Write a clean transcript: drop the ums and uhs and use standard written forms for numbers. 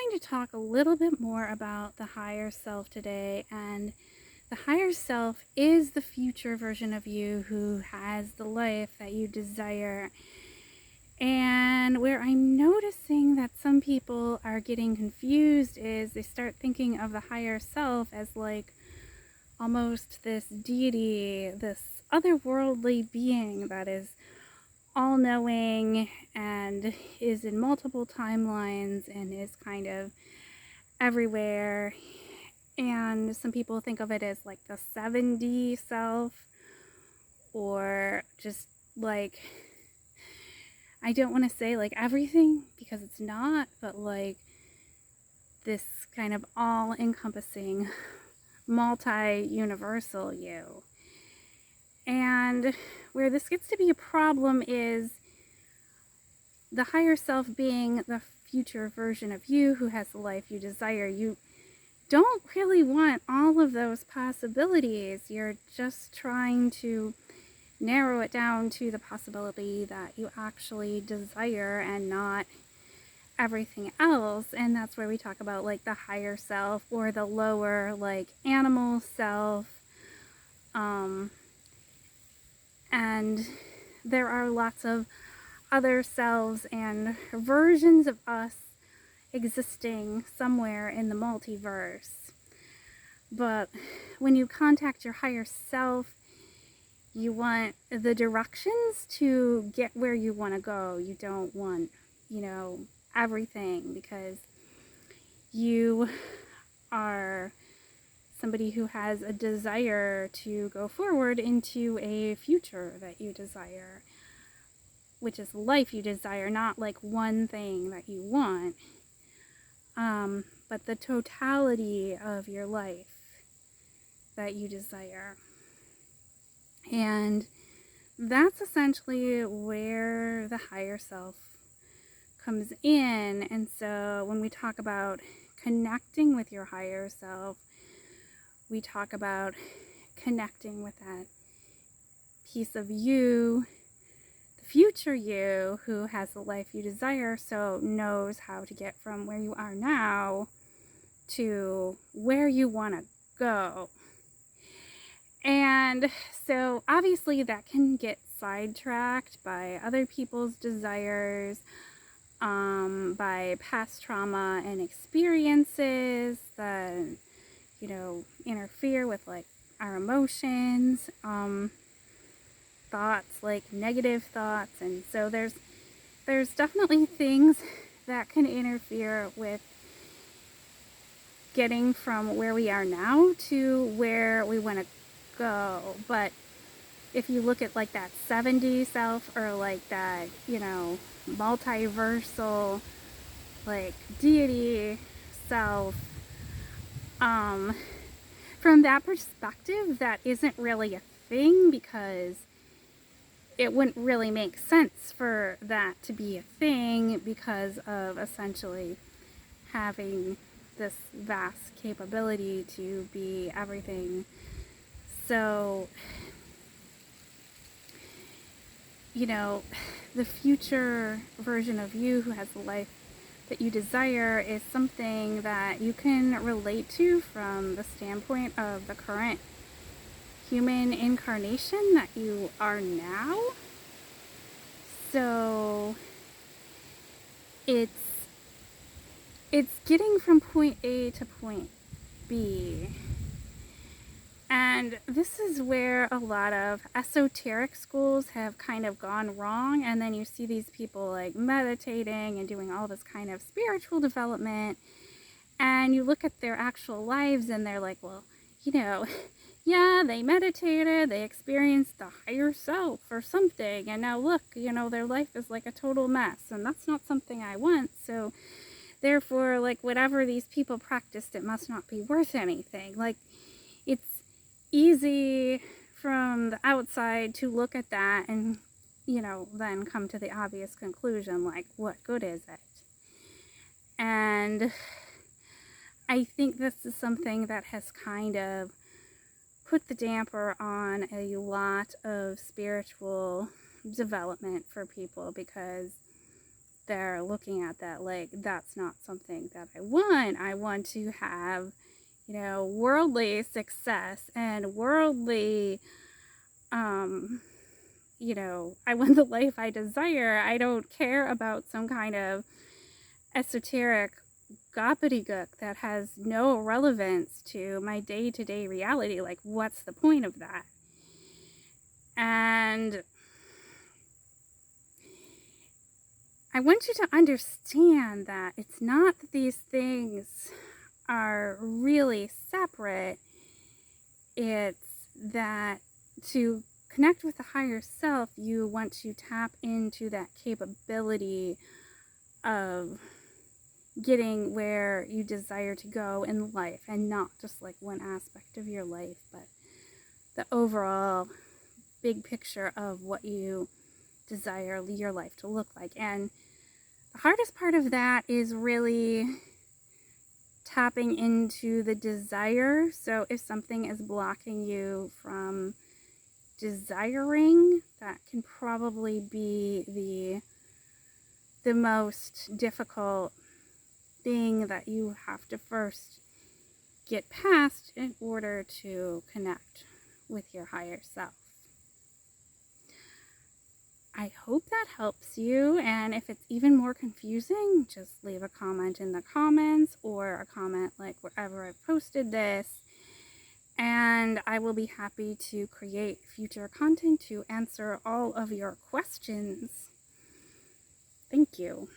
going to talk a little bit more about the higher self today. And the higher self is the future version of you who has the life that you desire. And where I'm noticing that some people are getting confused is they start thinking of the higher self as like almost this deity, this otherworldly being that is all knowing and is in multiple timelines and is kind of everywhere. And some people think of it as like the 7D self, or just like, I don't want to say like everything because it's not, but like this kind of all encompassing multi-universal you. And where this gets to be a problem is the higher self being the future version of you who has the life you desire. You don't really want all of those possibilities. You're just trying to narrow it down to the possibility that you actually desire and not everything else. And that's where we talk about like the higher self or the lower like animal self. And there are lots of other selves and versions of us existing somewhere in the multiverse. But when you contact your higher self, you want the directions to get where you want to go. You don't want, everything, because you are somebody who has a desire to go forward into a future that you desire, which is life you desire, not like one thing that you want, but the totality of your life that you desire. And that's essentially where the higher self comes in. And so when we talk about connecting with your higher self, we talk about connecting with that piece of you, the future you who has the life you desire, so knows how to get from where you are now to where you want to go. And so obviously that can get sidetracked by other people's desires, by past trauma and experiences that, interfere with like our emotions, thoughts, like negative thoughts. And so there's definitely things that can interfere with getting from where we are now to where we want to go. But if you look at like that 7D self, or like that, multiversal like deity self, from that perspective, that isn't really a thing, because it wouldn't really make sense for that to be a thing because of essentially having this vast capability to be everything. So, the future version of you who has the life that you desire is something that you can relate to from the standpoint of the current human incarnation that you are now. So it's getting from point A to point B. And this is where a lot of esoteric schools have kind of gone wrong. And then you see these people like meditating and doing all this kind of spiritual development. And you look at their actual lives and they're like, well, yeah, they meditated, they experienced the higher self or something. And now look, their life is like a total mess. And that's not something I want. So therefore, like whatever these people practiced, it must not be worth anything. Like, it's easy from the outside to look at that and, then come to the obvious conclusion, like, what good is it? And I think this is something that has kind of put the damper on a lot of spiritual development for people, because there looking at that like, that's not something that I want. I want to have, worldly success and worldly, I want the life I desire. I don't care about some kind of esoteric gobbledygook that has no relevance to my day-to-day reality. Like, what's the point of that? And I want you to understand that it's not that these things are really separate. It's that to connect with the higher self, you want to tap into that capability of getting where you desire to go in life, and not just like one aspect of your life, but the overall big picture of what you desire your life to look like. And the hardest part of that is really tapping into the desire. So if something is blocking you from desiring, that can probably be the most difficult thing that you have to first get past in order to connect with your higher self. I hope that helps you, and if it's even more confusing, just leave a comment in the comments or a comment like wherever I've posted this, and I will be happy to create future content to answer all of your questions. Thank you.